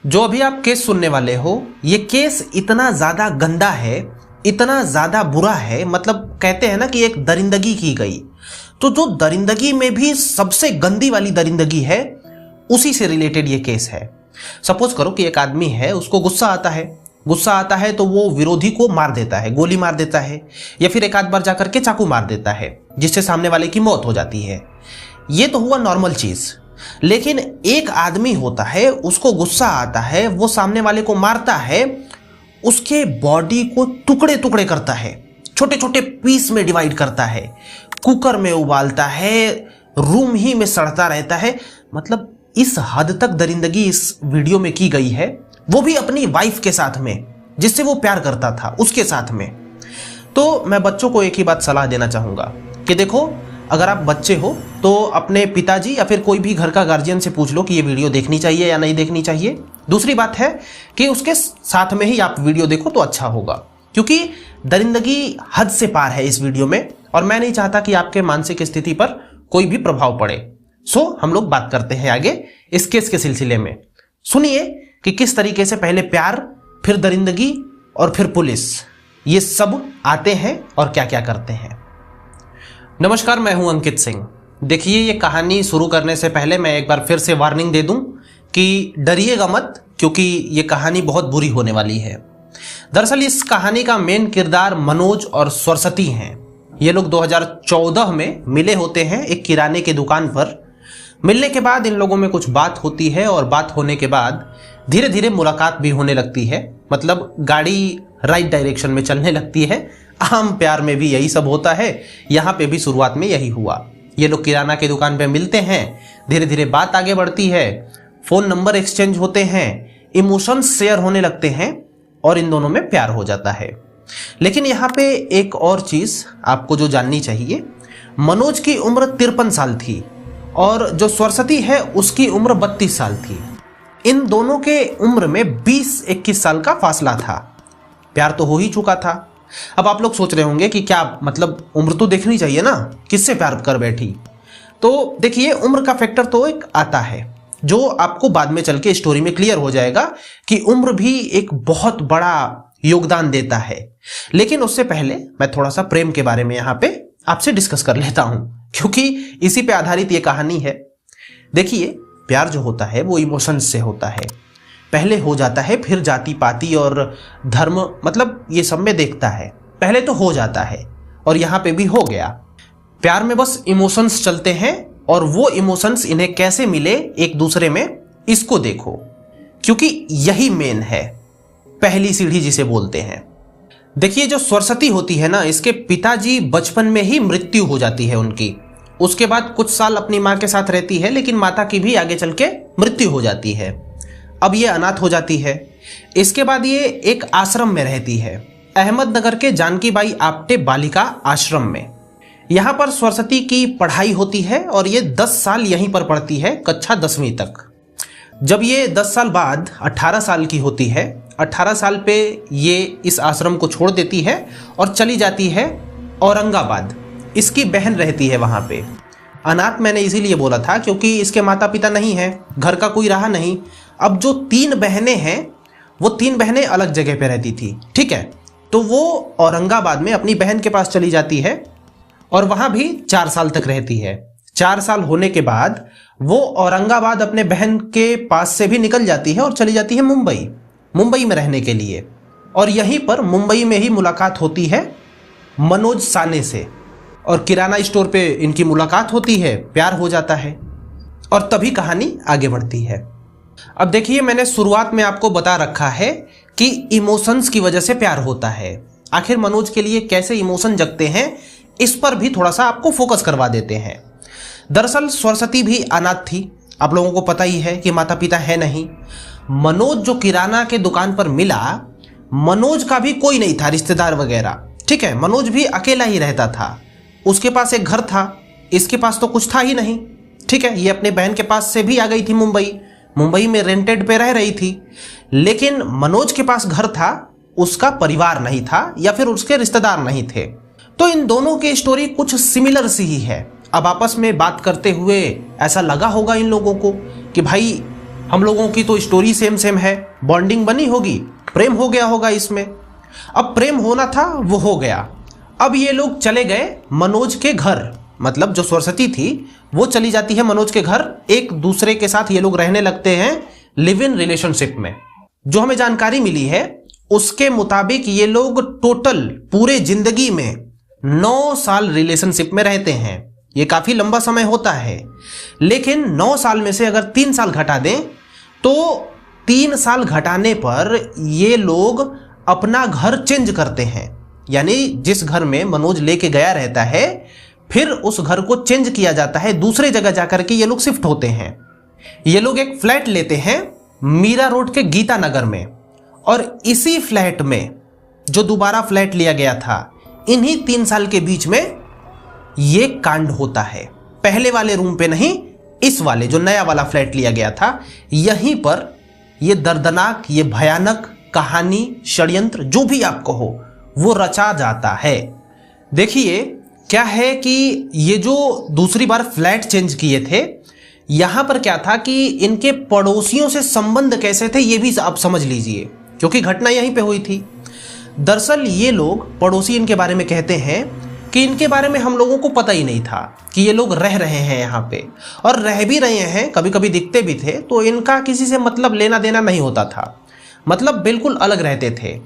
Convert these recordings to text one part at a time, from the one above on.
जो अभी आप केस सुनने वाले हो, ये केस इतना ज्यादा गंदा है, इतना ज्यादा बुरा है, मतलब कहते हैं ना कि एक दरिंदगी की गई। तो जो दरिंदगी में भी सबसे गंदी वाली दरिंदगी है, उसी से रिलेटेड ये केस है। सपोज करो कि एक आदमी है, उसको गुस्सा आता है तो वो विरोधी को मार देता है, गोली मार देता है, या फिर एक आध बार जाकर के चाकू मार देता है, जिससे सामने वाले की मौत हो जाती है। ये तो हुआ नॉर्मल चीज। लेकिन एक आदमी होता है, उसको गुस्सा आता है, वो सामने वाले को मारता है, उसके बॉडी को टुकड़े टुकड़े करता है, छोटे छोटे पीस में डिवाइड करता है, कुकर में उबालता है, रूम ही में सड़ता रहता है। मतलब इस हद तक दरिंदगी इस वीडियो में की गई है, वो भी अपनी वाइफ के साथ में, जिससे वो प्यार करता था, उसके साथ में। तो मैं बच्चों को एक ही बात सलाह देना चाहूंगा कि देखो, अगर आप बच्चे हो तो अपने पिताजी या फिर कोई भी घर का गार्जियन से पूछ लो कि ये वीडियो देखनी चाहिए या नहीं देखनी चाहिए। दूसरी बात है कि उसके साथ में ही आप वीडियो देखो तो अच्छा होगा, क्योंकि दरिंदगी हद से पार है इस वीडियो में, और मैं नहीं चाहता कि आपके मानसिक स्थिति पर कोई भी प्रभाव पड़े। सो हम लोग बात करते हैं आगे इस केस के सिलसिले में। सुनिए कि किस तरीके से पहले प्यार, फिर दरिंदगी और फिर पुलिस, ये सब आते हैं और क्या क्या करते हैं। नमस्कार, मैं हूं अंकित सिंह। देखिए, ये कहानी शुरू करने से पहले मैं एक बार फिर से वार्निंग दे दूं कि डरिएगा मत, क्योंकि ये कहानी बहुत बुरी होने वाली है। दरअसल इस कहानी का मेन किरदार मनोज और सरस्वती हैं। ये लोग 2014 में मिले होते हैं एक किराने की दुकान पर। मिलने के बाद इन लोगों में कुछ बात होती है, और बात होने के बाद धीरे धीरे मुलाकात भी होने लगती है। मतलब गाड़ी राइट डायरेक्शन में चलने लगती है। आम प्यार में भी यही सब होता है, यहाँ पे भी शुरुआत में यही हुआ। ये लोग किराना की दुकान पे मिलते हैं, धीरे धीरे बात आगे बढ़ती है, फोन नंबर एक्सचेंज होते हैं, इमोशंस शेयर होने लगते हैं, और इन दोनों में प्यार हो जाता है। लेकिन यहाँ पे एक और चीज आपको जो जाननी चाहिए, मनोज की उम्र 53 साल थी और जो सरस्वती है उसकी उम्र 32 साल थी। इन दोनों के उम्र में 20-21 साल का फासला था। प्यार तो हो ही चुका था। अब आप लोग सोच रहे होंगे कि क्या मतलब, उम्र तो देखनी चाहिए ना, किससे प्यार कर बैठी। तो देखिए, उम्र का फैक्टर तो एक आता है, जो आपको बाद में चल के स्टोरी में क्लियर हो जाएगा कि उम्र भी एक बहुत बड़ा योगदान देता है। लेकिन उससे पहले मैं थोड़ा सा प्रेम के बारे में यहाँ पे आपसे डिस्कस कर लेता हूं, क्योंकि इसी पे आधारित ये कहानी है। देखिए, प्यार जो होता है वो इमोशंस से होता है। पहले हो जाता है, फिर जाति पाति और धर्म, मतलब ये सब में देखता है। पहले तो हो जाता है, और यहाँ पे भी हो गया। प्यार में बस इमोशंस चलते हैं, और वो इमोशंस इन्हें कैसे मिले एक दूसरे में, इसको देखो, क्योंकि यही मेन है, पहली सीढ़ी जिसे बोलते हैं। देखिए, जो सरस्वती होती है ना, इसके पिताजी बचपन में ही मृत्यु हो जाती है उनकी। उसके बाद कुछ साल अपनी माँ के साथ रहती है, लेकिन माता की भी आगे चल के मृत्यु हो जाती है। अब ये अनाथ हो जाती है। इसके बाद ये एक आश्रम में रहती है, अहमदनगर के जानकी बाई आप्टे बालिका आश्रम में। यहाँ पर सरस्वती की पढ़ाई होती है, और ये 10 साल यहीं पर पढ़ती है, कक्षा 10वीं तक। जब ये 10 साल बाद 18 साल की होती है, 18 साल पे ये इस आश्रम को छोड़ देती है और चली जाती है औरंगाबाद। इसकी बहन रहती है वहाँ पे। अनाथ मैंने इसीलिए बोला था क्योंकि इसके माता पिता नहीं हैं, घर का कोई रहा नहीं। अब जो 3 बहनें हैं, वो 3 बहनें अलग जगह पे रहती थी, ठीक है। तो वो औरंगाबाद में अपनी बहन के पास चली जाती है, और वहाँ भी 4 साल तक रहती है। 4 साल होने के बाद वो औरंगाबाद अपने बहन के पास से भी निकल जाती है और चली जाती है मुंबई में रहने के लिए। और यहीं पर मुंबई में ही मुलाकात होती है मनोज साने से, और किराना स्टोर पे इनकी मुलाकात होती है, प्यार हो जाता है, और तभी कहानी आगे बढ़ती है। अब देखिए, मैंने शुरुआत में आपको बता रखा है कि इमोशंस की वजह से प्यार होता है। आखिर मनोज के लिए कैसे इमोशन जगते हैं, इस पर भी थोड़ा सा आपको फोकस करवा देते हैं। दरअसल सरस्वती भी अनाथ थी, आप लोगों को पता ही है कि माता पिता है नहीं। मनोज जो किराना के दुकान पर मिला, मनोज का भी कोई नहीं था रिश्तेदार वगैरह, ठीक है। मनोज भी अकेला ही रहता था। उसके पास एक घर था, इसके पास तो कुछ था ही नहीं, ठीक है। ये अपने बहन के पास से भी आ गई थी मुंबई में रेंटेड पे रह रही थी। लेकिन मनोज के पास घर था, उसका परिवार नहीं था, या फिर उसके रिश्तेदार नहीं थे। तो इन दोनों की स्टोरी कुछ सिमिलर सी ही है। अब आपस में बात करते हुए ऐसा लगा होगा इन लोगों को कि भाई हम लोगों की तो स्टोरी सेम सेम है, बॉन्डिंग बनी होगी, प्रेम हो गया होगा इसमें। अब प्रेम होना था वो हो गया। अब ये लोग चले गए मनोज के घर, मतलब जो सरस्वती थी वो चली जाती है मनोज के घर, एक दूसरे के साथ ये लोग रहने लगते हैं लिव इन रिलेशनशिप में। जो हमें जानकारी मिली है उसके मुताबिक ये लोग टोटल पूरे जिंदगी में 9 साल रिलेशनशिप में रहते हैं। ये काफी लंबा समय होता है, लेकिन 9 साल में से अगर 3 साल घटा दें तो 3 साल घटाने पर ये लोग अपना घर चेंज करते हैं। यानी जिस घर में मनोज लेके गया रहता है फिर उस घर को चेंज किया जाता है, दूसरे जगह जाकर के ये लोग शिफ्ट होते हैं। ये लोग एक फ्लैट लेते हैं मीरा रोड के गीता नगर में, और इसी फ्लैट में जो दोबारा फ्लैट लिया गया था इन्हीं 3 साल के बीच में ये कांड होता है। पहले वाले रूम पे नहीं, इस वाले जो नया वाला फ्लैट लिया गया था यहीं पर ये दर्दनाक, ये भयानक कहानी, षड्यंत्र जो भी आप कहो वो रचा जाता है। देखिए क्या है कि ये जो दूसरी बार फ्लैट चेंज किए थे, यहां पर क्या था कि इनके पड़ोसियों से संबंध कैसे थे ये भी आप समझ लीजिए, क्योंकि घटना यहीं पे हुई थी। दरअसल ये लोग, पड़ोसी इनके बारे में कहते हैं कि इनके बारे में हम लोगों को पता ही नहीं था कि ये लोग रह रहे हैं यहाँ पे, और रह भी रहे हैं, कभी कभी दिखते भी थे, तो इनका किसी से मतलब लेना देना नहीं होता था, मतलब बिल्कुल अलग रहते थे।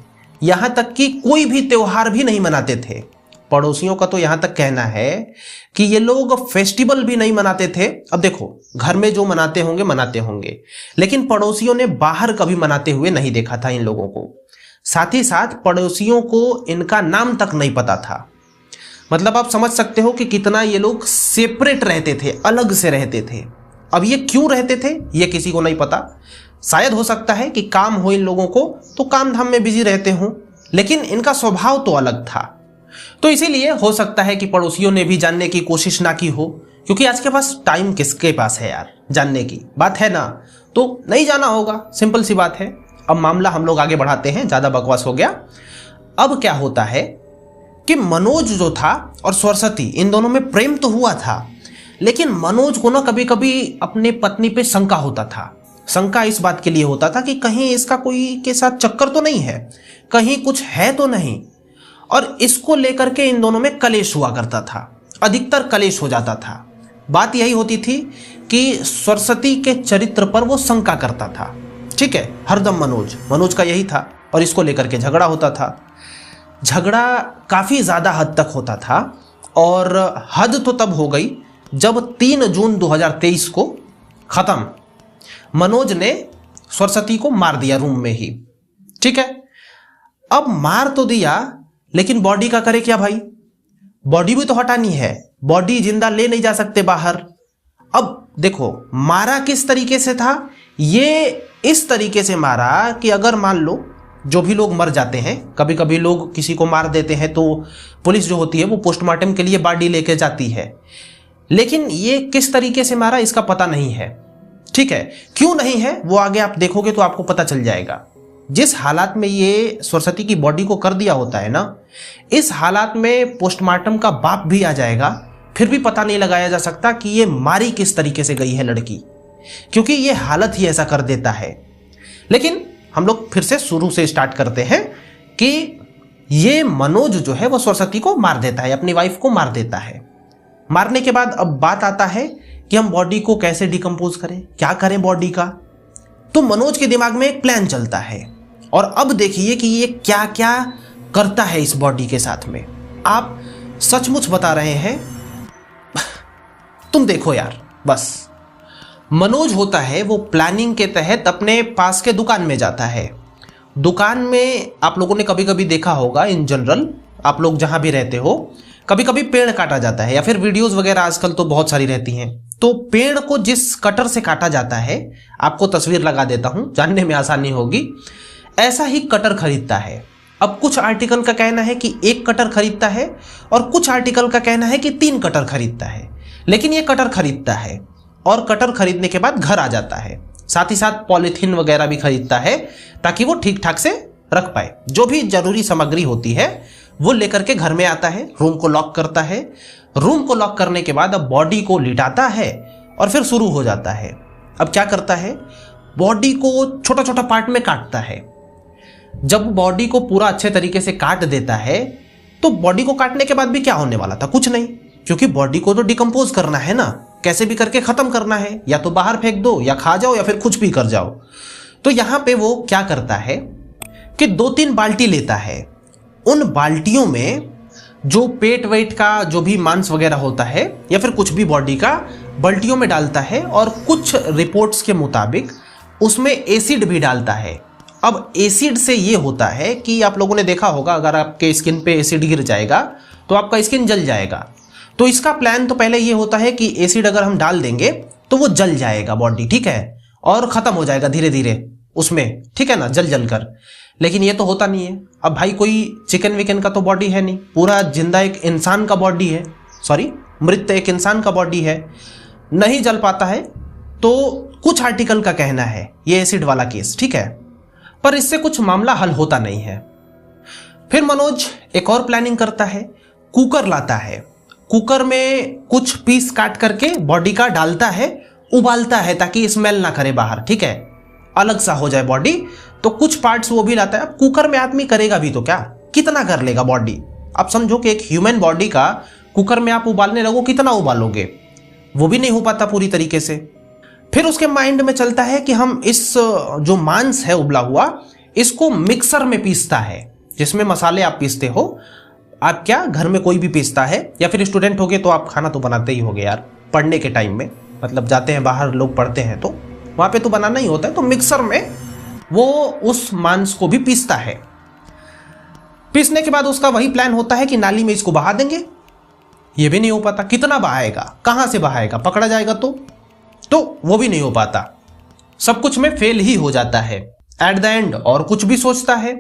यहाँ तक कि कोई भी त्योहार भी नहीं मनाते थे। पड़ोसियों का तो यहाँ तक कहना है कि ये लोग फेस्टिवल भी नहीं मनाते थे। अब देखो, घर में जो मनाते होंगे, लेकिन पड़ोसियों ने बाहर कभी मनाते हुए नहीं देखा था इन लोगों को। साथ ही साथ पड़ोसियों को इनका नाम तक नहीं पता था। मतलब आप समझ सकते हो कि कितना ये लोग सेपरेट रहते थे, अलग से रहते थे। अब ये क्यों रहते थे ये किसी को नहीं पता। शायद हो सकता है कि काम हो इन लोगों को तो काम धाम में बिजी रहते हों, लेकिन इनका स्वभाव तो अलग था। तो इसीलिए हो सकता है कि पड़ोसियों ने भी जानने की कोशिश ना की हो, क्योंकि आज के पास टाइम किसके पास है यार, जानने की बात है ना, तो नहीं जाना होगा, सिंपल सी बात है। अब मामला हम लोग आगे बढ़ाते हैं, ज्यादा बकवास हो गया। अब क्या होता है कि मनोज जो था और सरस्वती, इन दोनों में प्रेम तो हुआ था, लेकिन मनोज को ना कभी कभी अपने पत्नी पे शंका होता था। शंका इस बात के लिए होता था कि कहीं इसका कोई के साथ चक्कर तो नहीं है, कहीं कुछ है तो नहीं, और इसको लेकर के इन दोनों में कलेश हुआ करता था, अधिकतर कलेश हो जाता था। बात यही होती थी कि सरस्वती के चरित्र पर वो शंका करता था, ठीक है, हरदम मनोज का यही था, और इसको लेकर के झगड़ा होता था। झगड़ा काफी ज्यादा हद तक होता था, और हद तो तब हो गई जब 3 जून 2023 को खत्म मनोज ने सरस्वती को मार दिया रूम में ही, ठीक है। अब मार तो दिया, लेकिन बॉडी का करे क्या भाई, बॉडी भी तो हटानी है, बॉडी जिंदा ले नहीं जा सकते बाहर। अब देखो मारा किस तरीके से था, ये इस तरीके से मारा कि अगर मान लो जो भी लोग मर जाते हैं, कभी कभी लोग किसी को मार देते हैं तो पुलिस जो होती है वो पोस्टमार्टम के लिए बॉडी लेके जाती है, लेकिन ये किस तरीके से मारा इसका पता नहीं है, ठीक है। क्यों नहीं है वो आगे आप देखोगे तो आपको पता चल जाएगा। जिस हालात में ये सरस्वती की बॉडी को कर दिया होता है ना, इस हालात में पोस्टमार्टम का बाप भी आ जाएगा, फिर भी पता नहीं लगाया जा सकता कि ये मारी किस तरीके से गई है लड़की, क्योंकि ये हालत ही ऐसा कर देता है। लेकिन हम लोग फिर से शुरू से स्टार्ट करते हैं कि ये मनोज जो है वो सरस्वती को मार देता है, अपनी वाइफ को मार देता है। मारने के बाद अब बात आता है कि हम बॉडी को कैसे डिकम्पोज करें, क्या करें बॉडी का। तो मनोज के दिमाग में एक प्लान चलता है, और अब देखिए कि ये क्या क्या करता है इस बॉडी के साथ में। आप सचमुच बता रहे हैं, तुम देखो यार। बस मनोज होता है वो प्लानिंग के तहत अपने पास के दुकान में जाता है। दुकान में आप लोगों ने कभी कभी देखा होगा, इन जनरल आप लोग जहां भी रहते हो, कभी कभी पेड़ काटा जाता है, या फिर वीडियोस वगैरह आजकल तो बहुत सारी रहती हैं। तो पेड़ को जिस कटर से काटा जाता है, आपको तस्वीर लगा देता हूं, जानने में आसानी होगी, ऐसा ही कटर खरीदता है। अब कुछ आर्टिकल का कहना है कि 1 कटर खरीदता है, और कुछ आर्टिकल का कहना है कि 3 कटर खरीदता है, लेकिन ये कटर खरीदता है, और कटर खरीदने के बाद घर आ जाता है। साथ ही साथ पॉलीथीन वगैरह भी खरीदता है, ताकि वो ठीक ठाक से रख पाए। जो भी जरूरी सामग्री होती है वो लेकर के घर में आता है, रूम को लॉक करता है। रूम को लॉक करने के बाद अब बॉडी को लिटाता है, और फिर शुरू हो जाता है। अब क्या करता है, बॉडी को छोटा छोटा पार्ट में काटता है। जब बॉडी को पूरा अच्छे तरीके से काट देता है तो बॉडी को काटने के बाद भी क्या होने वाला था, कुछ नहीं, क्योंकि बॉडी को तो डिकम्पोज करना है ना, कैसे भी करके खत्म करना है, या तो बाहर फेंक दो या खा जाओ या फिर कुछ भी कर जाओ। तो यहां पे वो क्या करता है कि 2-3 बाल्टी लेता है, उन बाल्टियों में जो पेट वेट का जो भी मांस वगैरह होता है या फिर कुछ भी बॉडी का बाल्टियों में डालता है, और कुछ रिपोर्ट्स के मुताबिक उसमें एसिड भी डालता है। अब एसिड से ये होता है कि आप लोगों ने देखा होगा, अगर आपके स्किन पे एसिड गिर जाएगा तो आपका स्किन जल जाएगा। तो इसका प्लान तो पहले ये होता है कि एसिड अगर हम डाल देंगे तो वो जल जाएगा बॉडी, ठीक है, और खत्म हो जाएगा धीरे धीरे उसमें, ठीक है ना, जल जल कर। लेकिन ये तो होता नहीं है। अब भाई कोई चिकन विकन का तो बॉडी है नहीं, पूरा जिंदा एक इंसान का बॉडी है, सॉरी मृत एक इंसान का बॉडी है, नहीं जल पाता है। तो कुछ आर्टिकल का कहना है ये एसिड वाला केस, ठीक है, पर इससे कुछ मामला हल होता नहीं है। फिर मनोज एक और प्लानिंग करता है, कुकर लाता है, कुकर में कुछ पीस काट करके बॉडी का डालता है, उबालता है ताकि स्मेल ना करे बाहर, ठीक है, अलग सा हो जाए बॉडी। तो कुछ पार्ट्स वो भी लाता है। अब कुकर में आदमी करेगा भी तो क्या, कितना कर लेगा बॉडी। आप समझो कि एक ह्यूमन बॉडी का कुकर में आप उबालने लगो, कितना उबालोगे, वो भी नहीं हो पाता पूरी तरीके से। फिर उसके माइंड में चलता है कि हम इस जो मांस है उबला हुआ, इसको मिक्सर में पीसता है, जिसमें मसाले आप पीसते हो। आप क्या घर में कोई भी पीसता है, या फिर स्टूडेंट होगे तो आप खाना तो बनाते ही होगे यार, पढ़ने के टाइम में, मतलब जाते हैं बाहर लोग पढ़ते हैं तो वहां पे तो बनाना ही होता है। तो मिक्सर में वो उस मांस को भी पीसता है। पीसने के बाद उसका वही प्लान होता है कि नाली में इसको बहा देंगे। ये भी नहीं हो पाता, कितना बहाएगा, कहां से बहाएगा, पकड़ा जाएगा तो वो भी नहीं हो पाता। सब कुछ में फेल ही हो जाता है। एट द एंड और कुछ भी सोचता है,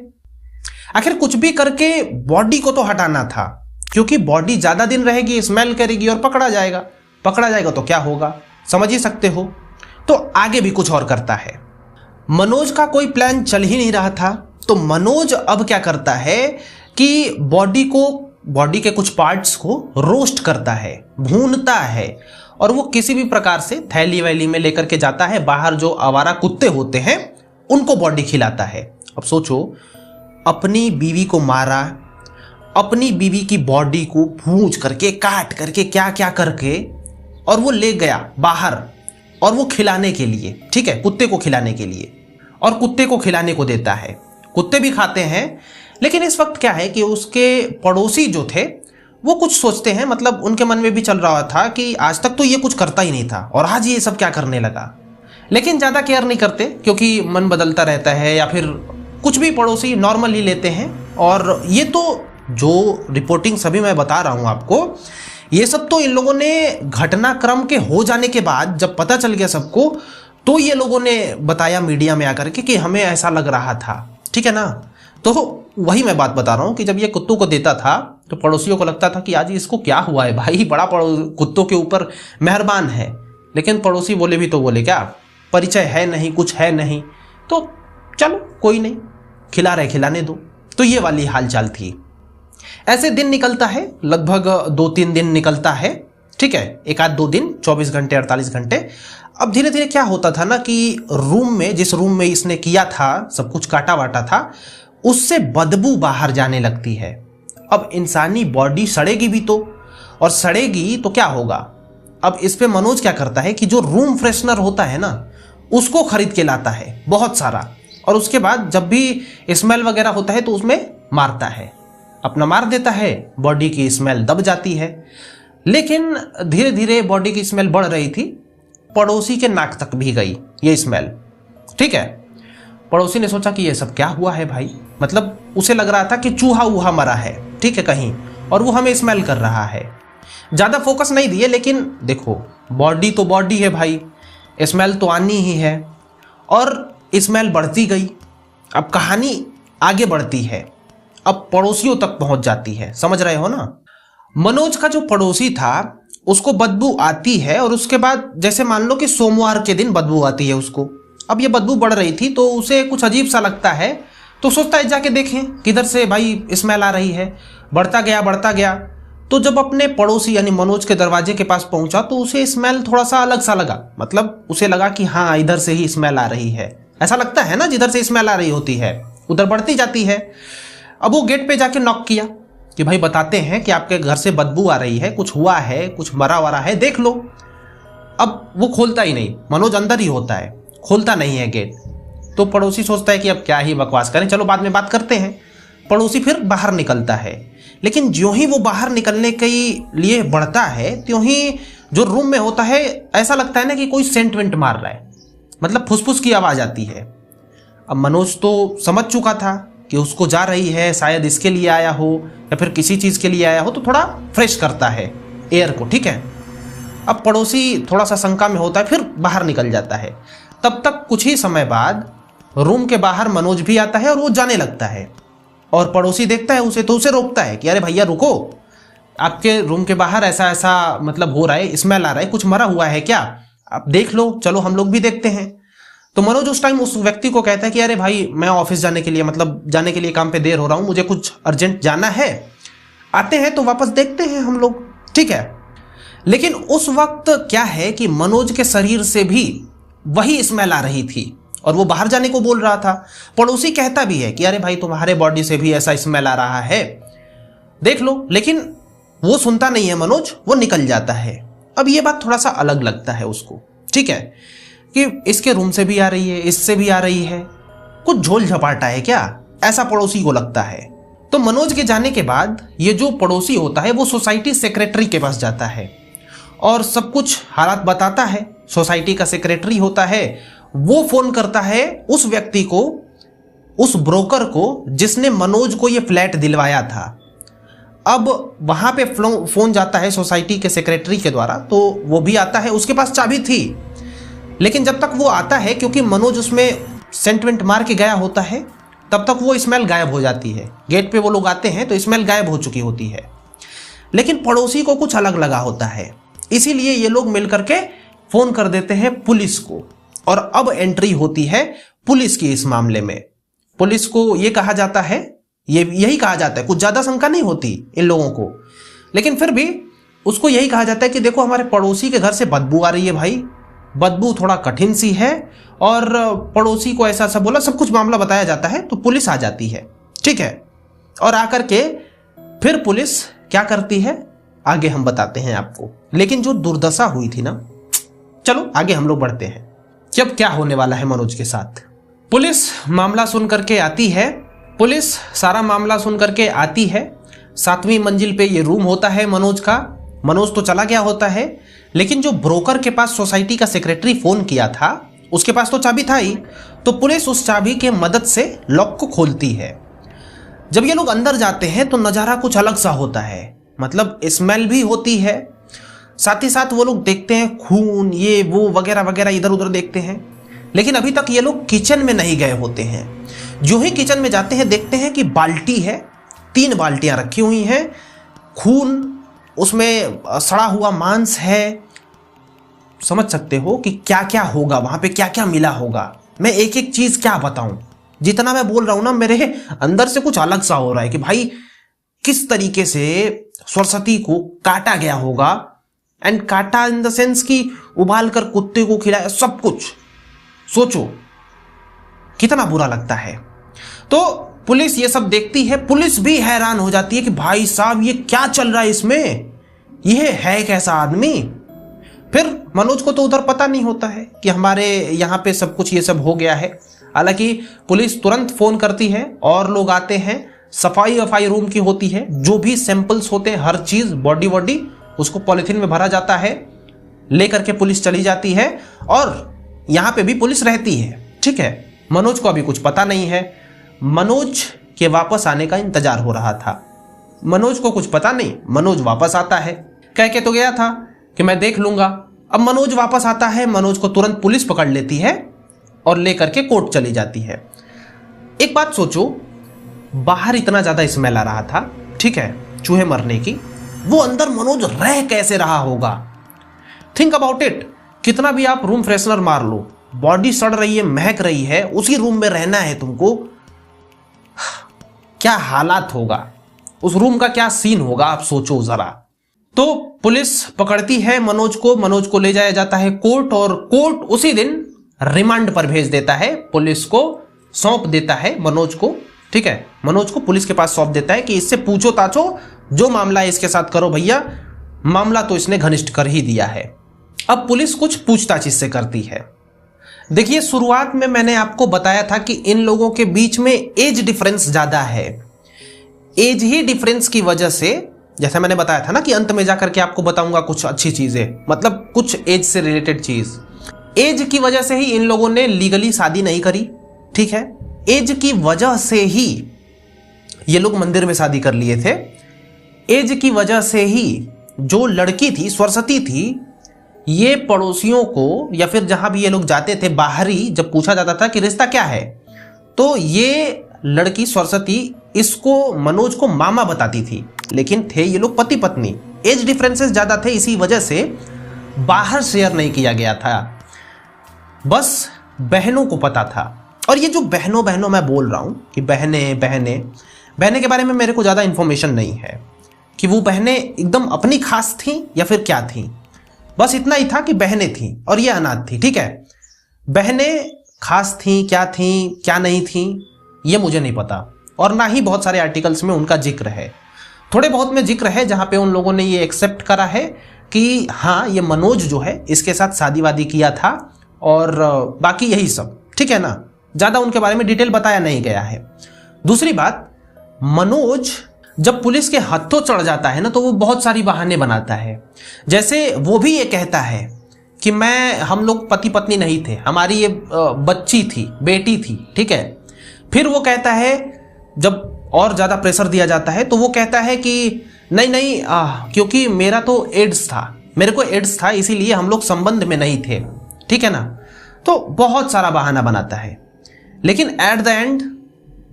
आखिर कुछ भी करके बॉडी को तो हटाना था, क्योंकि बॉडी ज्यादा दिन रहेगी, स्मेल करेगी और पकड़ा जाएगा तो क्या होगा, समझ ही सकते हो। तो आगे भी कुछ और करता है। मनोज का कोई प्लान चल ही नहीं रहा था, तो मनोज अब क्या करता है कि बॉडी के कुछ पार्ट्स को रोस्ट करता है, भूनता है, और वो किसी भी प्रकार से थैली वैली में लेकर के जाता है, बाहर जो आवारा कुत्ते होते हैं उनको बॉडी खिलाता है। अब सोचो, अपनी बीवी को मारा, अपनी बीवी की बॉडी को भूंज करके, काट करके, क्या क्या करके, और वो ले गया बाहर, और वो खिलाने के लिए, ठीक है, कुत्ते को खिलाने के लिए, और कुत्ते को खिलाने को देता है। कुत्ते भी खाते हैं। लेकिन इस वक्त क्या है कि उसके पड़ोसी जो थे वो कुछ सोचते हैं, मतलब उनके मन में भी चल रहा था कि आज तक तो ये कुछ करता ही नहीं था और आज ये सब क्या करने लगा। लेकिन ज़्यादा केयर नहीं करते, क्योंकि मन बदलता रहता है, या फिर कुछ भी पड़ोसी नॉर्मल ही लेते हैं। और ये तो जो रिपोर्टिंग सभी मैं बता रहा हूँ आपको, ये सब तो इन लोगों ने घटनाक्रम के हो जाने के बाद जब पता चल गया सबको, तो ये लोगों ने बताया मीडिया में आकर के कि हमें ऐसा लग रहा था, ठीक है ना। तो वही मैं बात बता रहा हूँ कि जब ये कुत्तों को देता था तो पड़ोसियों को लगता था कि आज इसको क्या हुआ है, भाई बड़ा कुत्तों के ऊपर मेहरबान है। लेकिन पड़ोसी बोले भी तो बोले क्या, परिचय है नहीं, कुछ है नहीं, तो चलो कोई नहीं, खिला रहे खिलाने दो। तो ये वाली हालचाल थी। ऐसे दिन निकलता है, लगभग 2-3 दिन निकलता है, ठीक है, 1-2 दिन, 24 घंटे 48 घंटे। अब धीरे धीरे क्या होता था ना कि रूम में, जिस रूम में इसने किया था, सब कुछ काटा वाटा था, उससे बदबू बाहर जाने लगती है। अब इंसानी बॉडी सड़ेगी भी तो, और सड़ेगी तो क्या होगा। अब इस पे मनोज क्या करता है कि जो रूम फ्रेशनर होता है ना, उसको खरीद के लाता है बहुत सारा, और उसके बाद जब भी स्मेल वगैरह होता है तो उसमें मारता है, अपना मार देता है, बॉडी की स्मेल दब जाती है। लेकिन धीरे धीरे बॉडी की स्मेल बढ़ रही थी, पड़ोसी के नाक तक भी गई ये स्मेल, ठीक है। पड़ोसी ने सोचा कि ये सब क्या हुआ है भाई, मतलब उसे लग रहा था कि चूहा वूहा मरा है, ठीक है, कहीं, और वो हमें स्मेल कर रहा है। ज़्यादा फोकस नहीं दिए, लेकिन देखो बॉडी तो बॉडी है भाई, स्मेल तो आनी ही है, और स्मेल बढ़ती गई। अब कहानी आगे बढ़ती है, अब पड़ोसियों तक पहुंच जाती है, समझ रहे हो ना। मनोज का जो पड़ोसी था उसको बदबू आती है, और उसके बाद जैसे मान लो कि सोमवार के दिन बदबू आती है उसको। अब ये बदबू बढ़ रही थी तो उसे कुछ अजीब सा लगता है, तो सोचता है जाके देखें किधर से भाई स्मेल आ रही है। बढ़ता गया, तो तो जब अपने पड़ोसी यानी मनोज के दरवाजे के पास पहुंचा तो उसे स्मेल थोड़ा सा अलग सा लगा। मतलब उसे लगा कि हाँ इधर से ही स्मेल आ रही है। ऐसा लगता है ना, जिधर से स्मेल आ रही होती है उधर बढ़ती जाती है। अब वो गेट पे जाके नॉक किया कि भाई बताते हैं कि आपके घर से बदबू आ रही है, कुछ हुआ है, कुछ मरा वरा है, देख लो। अब वो खोलता ही नहीं, मनोज अंदर ही होता है, खोलता नहीं है गेट। तो पड़ोसी सोचता है कि अब क्या ही बकवास करें, चलो बाद में बात करते हैं। पड़ोसी फिर बाहर निकलता है, लेकिन ज्यों ही वो बाहर निकलने के लिए बढ़ता है त्यों ही जो रूम में होता है ऐसा लगता है ना कि कोई सेंट वेंट मार रहा है, मतलब फुसफुस की आवाज आती है। अब मनोज तो समझ चुका था कि उसको जा रही है, शायद इसके लिए आया हो या फिर किसी चीज के लिए आया हो, तो थोड़ा फ्रेश करता है एयर को, ठीक है। अब पड़ोसी थोड़ा सा शंका में होता है, फिर बाहर निकल जाता है। तब तक कुछ ही समय बाद रूम के बाहर मनोज भी आता है और वो जाने लगता है, और पड़ोसी देखता है उसे तो उसे रोकता है कि अरे भैया रुको, आपके रूम के बाहर ऐसा ऐसा मतलब हो रहा है, स्मेल आ रहा है, कुछ मरा हुआ है क्या, आप देख लो, चलो हम लोग भी देखते हैं। तो मनोज उस टाइम उस व्यक्ति को कहता है कि अरे भाई मैं ऑफिस जाने के लिए, मतलब जाने के लिए काम पे देर हो रहा हूं, मुझे कुछ अर्जेंट जाना है, आते हैं तो वापस देखते हैं हम लोग, ठीक है। लेकिन उस वक्त क्या है कि मनोज के शरीर से भी वही स्मेल आ रही थी और वो बाहर जाने को बोल रहा था। पड़ोसी कहता भी है कि अरे भाई तुम्हारे बॉडी से भी ऐसा स्मेल आ रहा है, देख लो, लेकिन वो सुनता नहीं है मनोज, वो निकल जाता है। अब ये बात थोड़ा सा अलग लगता है उसको, ठीक है, कि इसके रूम से भी आ रही है, इससे भी आ रही है, कुछ झोल झपाटा है क्या, ऐसा पड़ोसी को लगता है। तो मनोज के जाने के बाद ये जो पड़ोसी होता है वो सोसाइटी सेक्रेटरी के पास जाता है और सब कुछ हालात बताता है। सोसाइटी का सेक्रेटरी होता है, वो फोन करता है उस व्यक्ति को, उस ब्रोकर को जिसने मनोज को ये फ्लैट दिलवाया था। अब वहां पे फोन जाता है सोसाइटी के सेक्रेटरी के द्वारा, तो वो भी आता है, उसके पास चाबी थी, लेकिन जब तक वो आता है, क्योंकि मनोज उसमें सेंटमेंट मार के गया होता है, तब तक वो स्मेल गायब हो जाती है। गेट पे वो लोग आते हैं तो स्मेल गायब हो चुकी होती है। लेकिन पड़ोसी को कुछ अलग लगा होता है, इसीलिए ये लोग मिलकर के फोन कर देते हैं पुलिस को, और अब एंट्री होती है पुलिस की इस मामले में। पुलिस को ये कहा जाता है, यही कहा जाता है, कुछ ज्यादा शंका नहीं होती इन लोगों को, लेकिन फिर भी उसको यही कहा जाता है कि देखो हमारे पड़ोसी के घर से बदबू आ रही है भाई, बदबू थोड़ा कठिन सी है, और पड़ोसी को ऐसा ऐसा बोला, सब कुछ मामला बताया जाता है। तो पुलिस आ जाती है, ठीक है, और आकर के फिर पुलिस क्या करती है आगे हम बताते हैं आपको। लेकिन जो दुर्दशा हुई थी ना, चलो आगे हम लोग बढ़ते हैं कि अब क्या होने वाला है मनोज के साथ। पुलिस मामला सुन करके आती है, पुलिस सारा मामला सुन करके आती है। 7वीं मंजिल पे ये रूम होता है मनोज का। मनोज तो चला गया होता है, लेकिन जो ब्रोकर के पास सोसाइटी का सेक्रेटरी फोन किया था उसके पास तो चाबी था ही, तो पुलिस उस चाबी के मदद से लॉक को खोलती है। जब ये लोग अंदर जाते हैं तो नज़ारा कुछ अलग सा होता है, मतलब स्मेल भी होती है, साथ ही साथ वो लोग देखते हैं खून, ये वो वगैरह वगैरह इधर उधर देखते हैं। लेकिन अभी तक ये लोग किचन में नहीं गए होते हैं। जो ही किचन में जाते हैं देखते हैं कि बाल्टी है, 3 बाल्टियां रखी हुई हैं, खून, उसमें सड़ा हुआ मांस है। समझ सकते हो कि क्या क्या होगा वहां पे, क्या क्या मिला होगा। मैं एक एक चीज क्या बताऊं, जितना मैं बोल रहा हूं ना मेरे अंदर से कुछ अलग सा हो रहा है कि भाई किस तरीके से सरस्वती को काटा गया होगा, एंड काटा इन द सेंस कि उबाल कर कुत्ते को खिलाया, सब कुछ सोचो कितना बुरा लगता है। तो पुलिस ये सब देखती है, पुलिस भी हैरान हो जाती है कि भाई साहब ये क्या चल रहा है इसमें, ये है कैसा आदमी। फिर मनोज को तो उधर पता नहीं होता है कि हमारे यहाँ पे सब कुछ ये सब हो गया है। हालांकि पुलिस तुरंत फोन करती है और लोग आते हैं, सफाई वफाई रूम की होती है, जो भी सैंपल्स होते हैं हर चीज, बॉडी वॉडी, उसको पॉलिथीन में भरा जाता है, लेकर के पुलिस चली जाती है और यहाँ पे भी पुलिस रहती है, ठीक है। मनोज को अभी कुछ पता नहीं है, मनोज के वापस आने का इंतजार हो रहा था। मनोज को कुछ पता नहीं, मनोज वापस आता है, कह के तो गया था कि मैं देख लूंगा। अब मनोज वापस आता है, मनोज को तुरंत पुलिस पकड़ लेती है और लेकर के कोर्ट चली जाती है। एक बात सोचो, बाहर इतना ज्यादा स्मेल आ रहा था, ठीक है, चूहे मरने की, वो अंदर मनोज रह कैसे रहा होगा। थिंक अबाउट इट, कितना भी आप रूम फ्रेशनर मार लो, बॉडी सड़ रही है, महक रही है, उसी रूम में रहना है तुमको, क्या हालात होगा, उस रूम का क्या सीन होगा, आप सोचो जरा। तो पुलिस पकड़ती है मनोज को ले जाया जाता है कोर्ट, और कोर्ट उसी दिन रिमांड पर भेज देता है, पुलिस को सौंप देता है मनोज को। ठीक है, मनोज को पुलिस के पास सौंप देता है कि इससे पूछो ताछो, जो मामला है इसके साथ करो भैया, मामला तो इसने घनिष्ठ कर ही दिया है। अब पुलिस कुछ पूछताछ इससे करती है। देखिए, शुरुआत में मैंने आपको बताया था कि इन लोगों के बीच में एज डिफरेंस ज्यादा है। एज ही डिफरेंस की वजह से, जैसे मैंने बताया था ना कि अंत में जाकर के आपको बताऊंगा कुछ अच्छी चीजें, मतलब कुछ एज से रिलेटेड चीज, एज की वजह से ही इन लोगों ने लीगली शादी नहीं करी। ठीक है, एज की वजह से ही ये लोग मंदिर में शादी कर लिए थे। एज की वजह से ही जो लड़की थी, सरस्वती थी, ये पड़ोसियों को या फिर जहां भी ये लोग जाते थे बाहरी, जब पूछा जाता था कि रिश्ता क्या है, तो ये लड़की सरस्वती इसको, मनोज को मामा बताती थी, लेकिन थे ये लोग पति पत्नी। एज डिफरेंसेस ज्यादा थे, इसी वजह से बाहर शेयर नहीं किया गया था, बस बहनों को पता था। और ये जो बहनों मैं बोल रहा हूं कि बहने के बारे में मेरे को ज्यादा इंफॉर्मेशन नहीं है कि वो बहनें एकदम अपनी खास थी या फिर क्या थी, बस इतना ही था कि बहनें थी और ये अनाथ थी। ठीक है, बहनें खास थी क्या नहीं थी, ये मुझे नहीं पता, और ना ही बहुत सारे आर्टिकल्स में उनका जिक्र है। थोड़े बहुत में जिक्र है जहां पे उन लोगों ने ये एक्सेप्ट करा है कि हाँ, ये मनोज जो है इसके साथ शादी वादी किया था, और बाकी यही सब। ठीक है ना, ज्यादा उनके बारे में डिटेल बताया नहीं गया है। दूसरी बात, मनोज जब पुलिस के हाथों चढ़ जाता है ना, तो वो बहुत सारी बहाने बनाता है। जैसे वो भी ये कहता है कि हम लोग पति पत्नी नहीं थे, हमारी ये बच्ची थी, बेटी थी। ठीक है, फिर वो कहता है, जब और ज्यादा प्रेशर दिया जाता है तो वो कहता है कि नहीं क्योंकि मेरा तो एड्स था, मेरे को एड्स था, इसीलिए हम लोग संबंध में नहीं थे। ठीक है ना, तो बहुत सारा बहाना बनाता है, लेकिन एट द एंड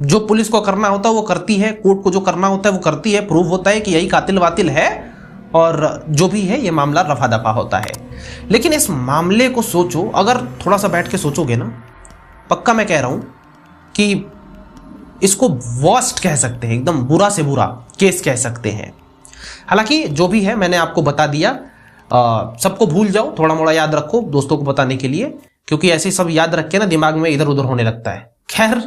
जो पुलिस को करना होता है वो करती है, कोर्ट को जो करना होता है वो करती है, प्रूव होता है कि यही कातिल वातिल है, और जो भी है ये मामला रफा दफा होता है। लेकिन इस मामले को सोचो, अगर थोड़ा सा बैठ के सोचोगे ना, पक्का मैं कह रहा हूं कि इसको वर्स्ट कह सकते हैं, एकदम बुरा से बुरा केस कह सकते हैं। हालांकि जो भी है मैंने आपको बता दिया, सबको भूल जाओ, थोड़ा मोड़ा याद रखो दोस्तों को बताने के लिए, क्योंकि ऐसे सब याद रख के ना दिमाग में इधर उधर होने लगता है। खैर,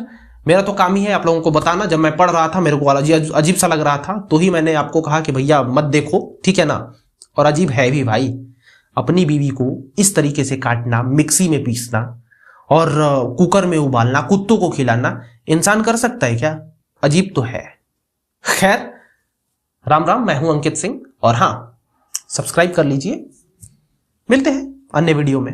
मेरा तो काम ही है आप लोगों को बताना। जब मैं पढ़ रहा था मेरे को अजीब सा लग रहा था, तो ही मैंने आपको कहा कि भैया मत देखो, ठीक है ना। और अजीब है भी भाई, अपनी बीवी को इस तरीके से काटना, मिक्सी में पीसना और कुकर में उबालना, कुत्तों को खिलाना, इंसान कर सकता है क्या? अजीब तो है। खैर, राम राम, मैं हूं अंकित सिंह, और हाँ, सब्सक्राइब कर लीजिए। मिलते हैं अन्य वीडियो में।